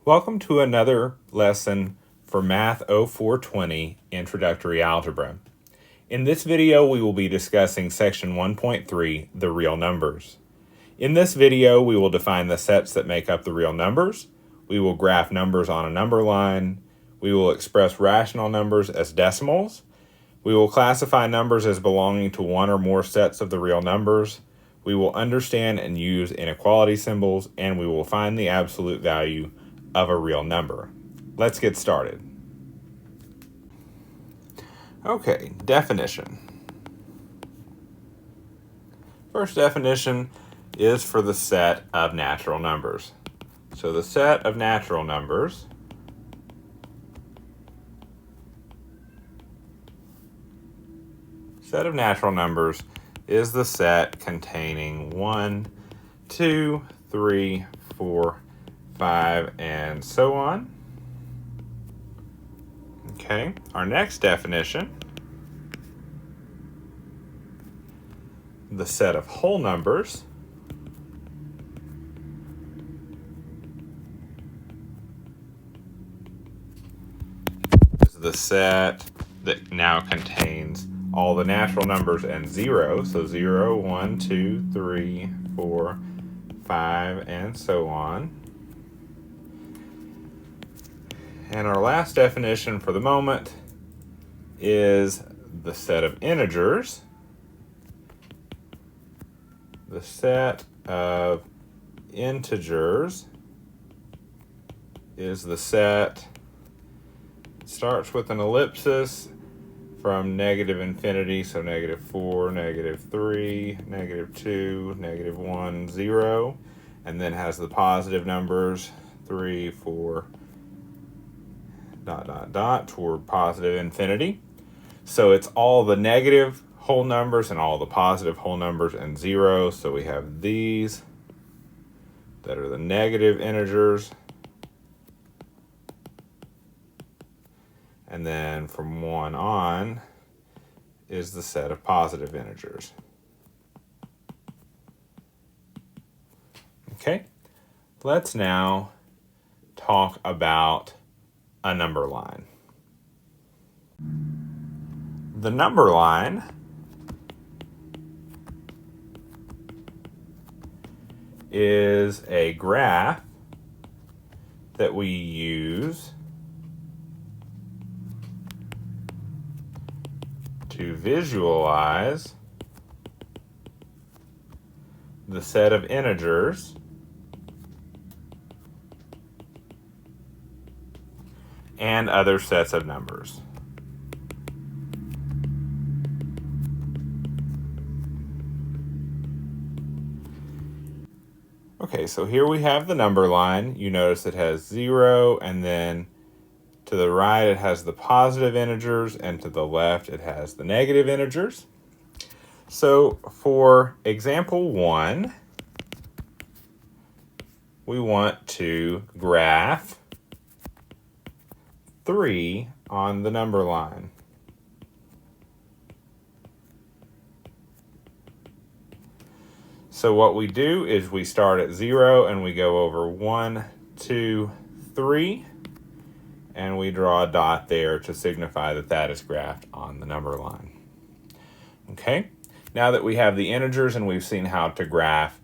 Welcome to another lesson for Math 0420 Introductory Algebra. In this video, we will be discussing section 1.3, the real numbers. In this video, we will define the sets that make up the real numbers. We will graph numbers on a number line. We will express rational numbers as decimals. We will classify numbers as belonging to one or more sets of the real numbers. We will understand and use inequality symbols, and we will find the absolute value of a real number. Let's get started. Okay, definition. First definition is for the set of natural numbers. So the set of natural numbers is the set containing 1, 2, 3, 4, 5, and so on. Okay, our next definition, the set of whole numbers is the set that now contains all the natural numbers and 0, so 0, 1, 2, 3, 4, 5, and so on. And our last definition for the moment is the set of integers. The set of integers is the set, starts with an ellipsis from negative infinity, so negative 4, negative 3, negative 2, negative 1, 0, and then has the positive numbers 3, 4, ... toward positive infinity. So it's all the negative whole numbers and all the positive whole numbers and 0. So we have these that are the negative integers. And then from 1 on is the set of positive integers. Okay, let's now talk about a number line. The number line is a graph that we use to visualize the set of integers and other sets of numbers. Okay, so here we have the number line. You notice it has 0, and then to the right it has the positive integers, and to the left it has the negative integers. So for example 1, we want to graph 3 on the number line. So what we do is we start at 0 and we go over 1, 2, 3, and we draw a dot there to signify that that is graphed on the number line. Okay, now that we have the integers and we've seen how to graph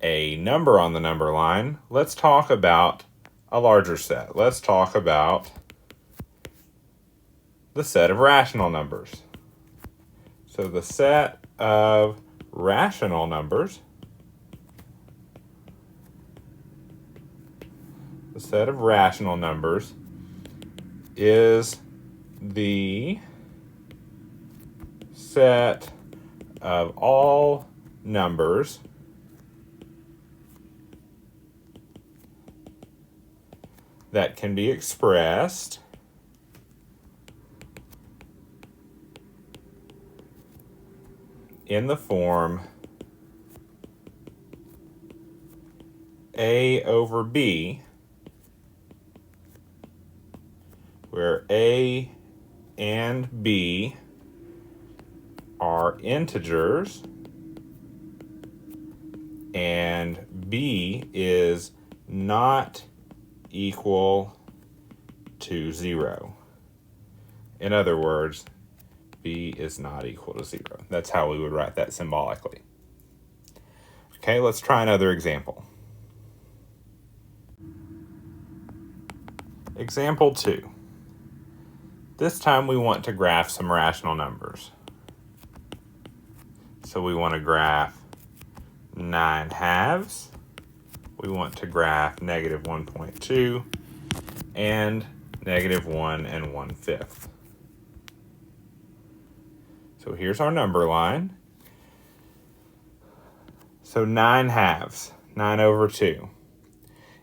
a number on the number line, let's talk about a larger set. Let's talk about the set of rational numbers. So the set of rational numbers, is the set of all numbers that can be expressed in the form A over B, where A and B are integers and B is not equal to 0. In other words, b is not equal to 0. That's how we would write that symbolically. Okay, let's try another example. Example 2. This time we want to graph some rational numbers. So we want to graph 9 halves. We want to graph negative 1.2 and negative 1 and 1/5. So here's our number line. So 9 halves, 9 over 2.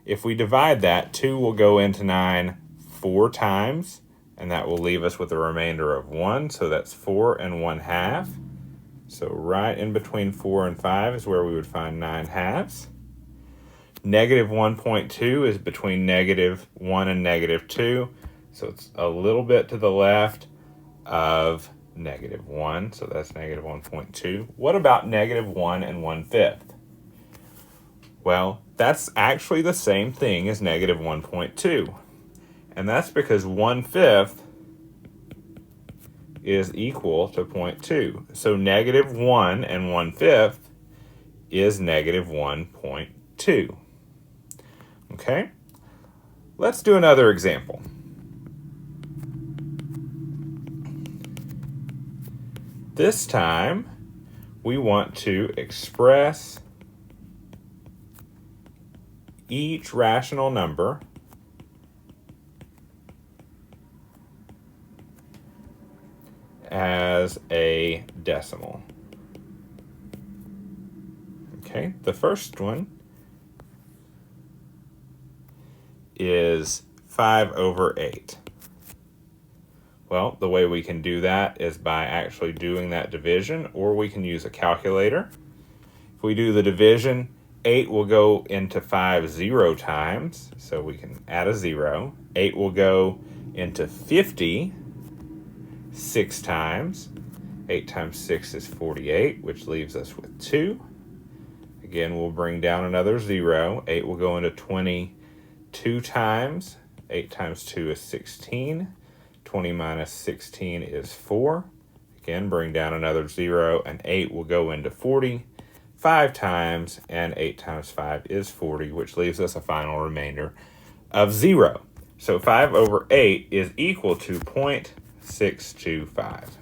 If we divide that, 2 will go into 9 4 times, and that will leave us with a remainder of 1, so that's 4 and 1/2. So right in between 4 and 5 is where we would find 9 halves. Negative 1.2 is between negative 1 and negative 2, so it's a little bit to the left of negative 1, so that's negative 1.2. What about negative 1 and 1/5? Well, that's actually the same thing as negative 1.2, and that's because 1/5 is equal to 0.2. So negative 1 and 1/5 is negative 1.2. Okay, let's do another example. This time, we want to express each rational number as a decimal. Okay, the first one is 5 over 8. Well, the way we can do that is by actually doing that division, or we can use a calculator. If we do the division, 8 will go into 5 0 times, so we can add a 0. 8 will go into 50 6 times. 8 times 6 is 48, which leaves us with 2. Again, we'll bring down another 0. 8 will go into 22 times. 8 times 2 is 16. 20 minus 16 is 4. Again, bring down another 0, and 8 will go into 40 5 times, and 8 times 5 is 40, which leaves us a final remainder of 0. So 5 over 8 is equal to 0.625.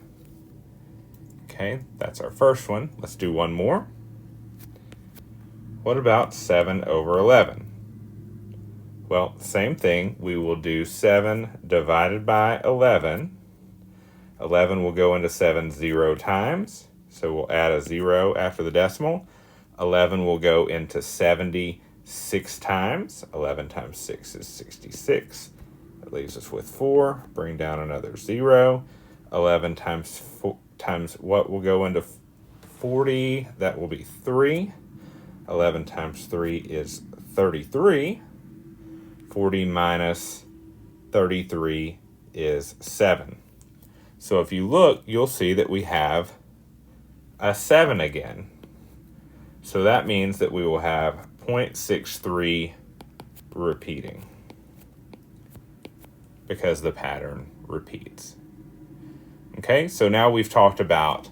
Okay, that's our first one. Let's do one more. What about 7 over 11? Well, same thing. We will do 7 divided by 11. 11 will go into 7 0 times, so we'll add a 0 after the decimal. 11 will go into 76 times. 11 times 6 is 66. That leaves us with 4. Bring down another 0. 11 times 4, times what will go into 40? That will be 3. 11 times 3 is 33. 40 minus 33 is 7. So if you look, you'll see that we have a 7 again. So that means that we will have 0.63 repeating, because the pattern repeats. Okay, so now we've talked about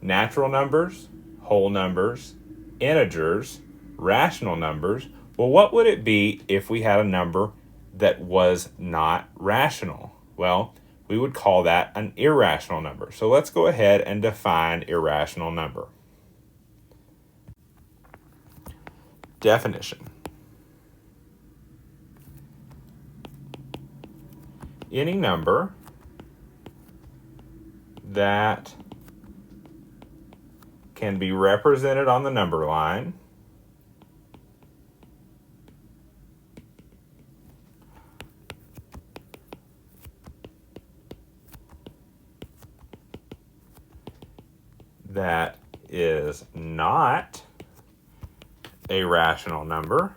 natural numbers, whole numbers, integers, rational numbers. Well, what would it be if we had a number that was not rational? Well, we would call that an irrational number. So let's go ahead and define irrational number. Definition. Any number that can be represented on the number line that is not a rational number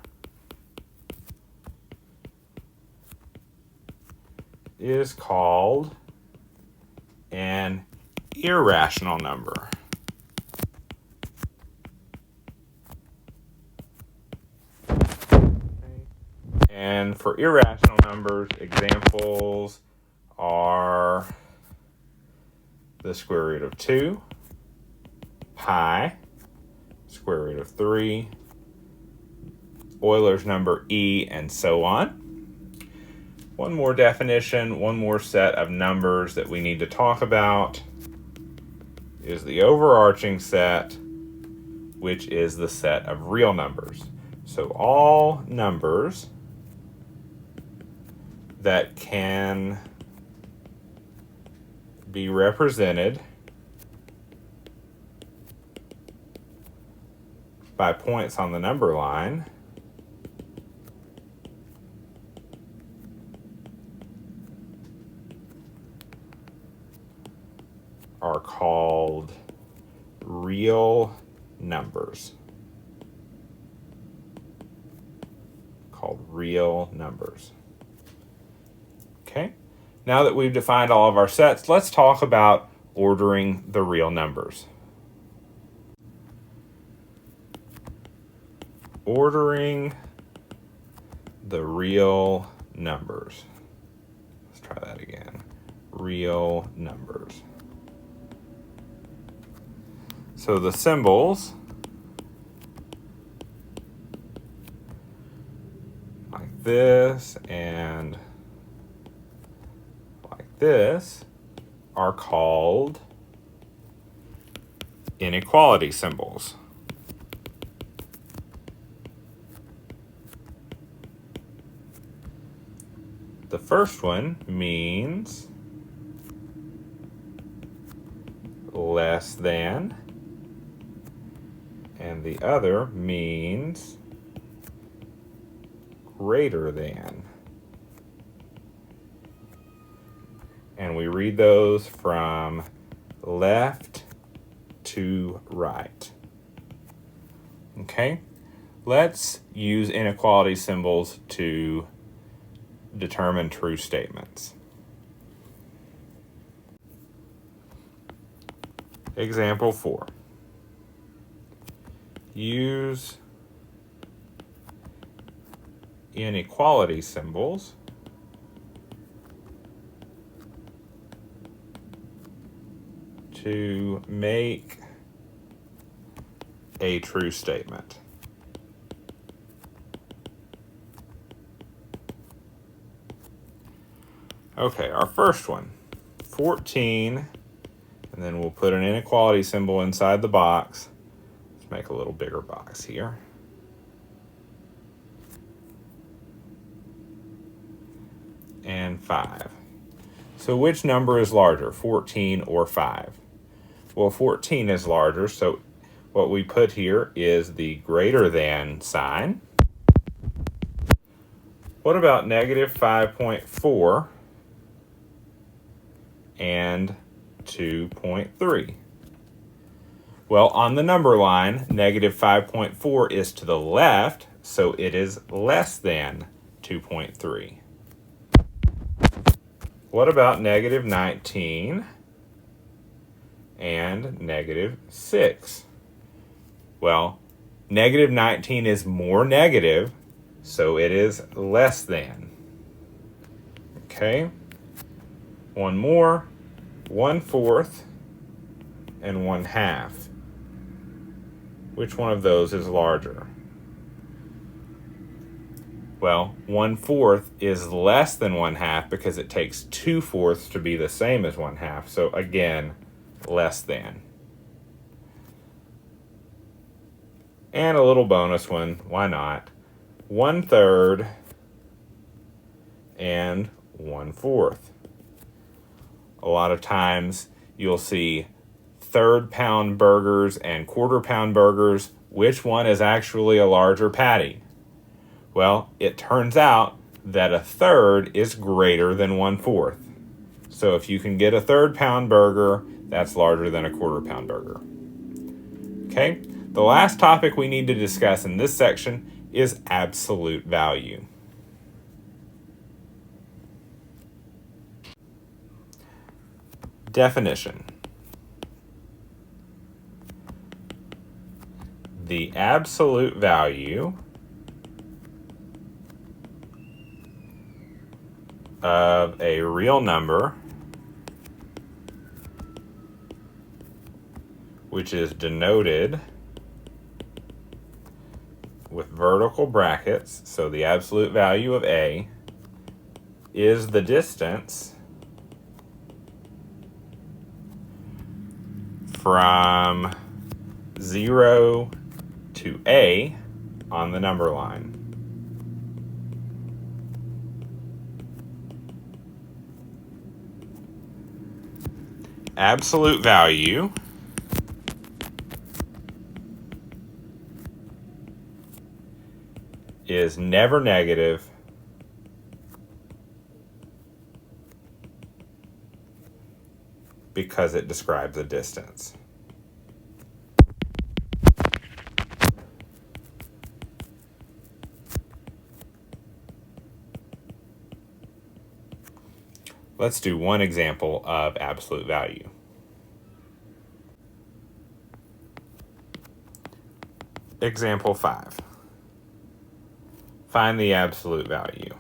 is called an irrational number. And for irrational numbers, examples are the square root of 2, pi, square root of 3, Euler's number e, and so on. One more definition, one more set of numbers that we need to talk about is the overarching set, which is the set of real numbers. So all numbers that can be represented by points on the number line are called real numbers. Called real numbers. Okay, now that we've defined all of our sets, let's talk about ordering the real numbers. Ordering the real numbers. Let's try that again. Real numbers. So the symbols, like this and like this, are called inequality symbols. The first one means less than, and the other means greater than. And we read those from left to right. Okay, let's use inequality symbols to determine true statements. Example 4. Use inequality symbols to make a true statement. Okay, our first one, 14, and then we'll put an inequality symbol inside the box. Let's make a little bigger box here. And 5. So which number is larger, 14 or 5? Well, 14 is larger, so what we put here is the greater than sign. What about negative 5.4 and 2.3? Well, on the number line, negative 5.4 is to the left, so it is less than 2.3. What about negative 19 and negative 6? Well, negative 19 is more negative, so it is less than. Okay, one more, 1/4 and 1/2. Which one of those is larger? Well, 1/4 is less than 1/2 because it takes 2/4 to be the same as 1/2. So again, less than. And a little bonus one, why not? 1/3 and 1/4. A lot of times you'll see third-pound burgers and quarter-pound burgers. Which one is actually a larger patty? Well, it turns out that 1/3 is greater than 1/4. So if you can get a third-pound burger, that's larger than a quarter-pound burger. Okay, the last topic we need to discuss in this section is absolute value. Definition. The absolute value of a real number, which is denoted with vertical brackets, so the absolute value of a is the distance from 0 to a on the number line. Absolute value is never negative because it describes a distance. Let's do one example of absolute value. Example 5. Find the absolute value.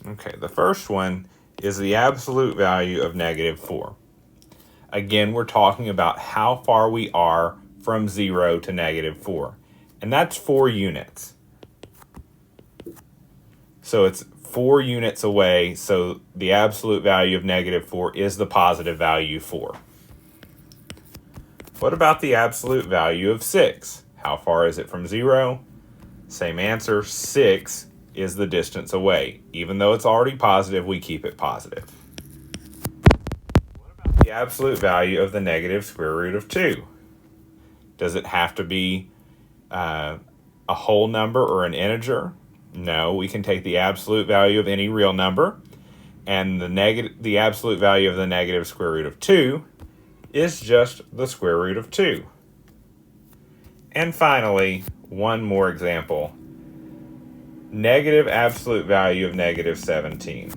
Okay, the first one is the absolute value of -4. Again, we're talking about how far we are from 0 to -4. And that's 4 units. So it's 4 units away, so the absolute value of -4 is the positive value 4. What about the absolute value of 6? How far is it from 0? Same answer, 6 is the distance away. Even though it's already positive, we keep it positive. What about the absolute value of the negative square root of 2? Does it have to be a whole number or an integer? No, we can take the absolute value of any real number, and the absolute value of the negative square root of 2 is just the square root of 2. And finally, one more example. Negative absolute value of -17.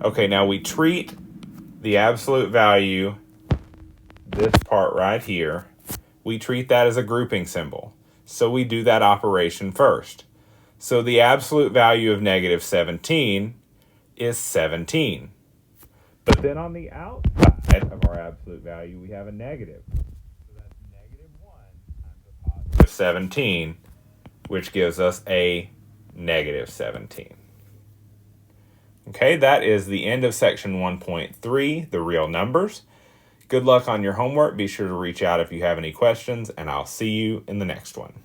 Okay, now we treat the absolute value, this part right here, we treat that as a grouping symbol. So we do that operation first. So the absolute value of -17 is 17. But then on the outside of our absolute value, we have a negative. So that's -1 times a positive 17, which gives us a -17. Okay, that is the end of section 1.3, the real numbers. Good luck on your homework. Be sure to reach out if you have any questions, and I'll see you in the next one.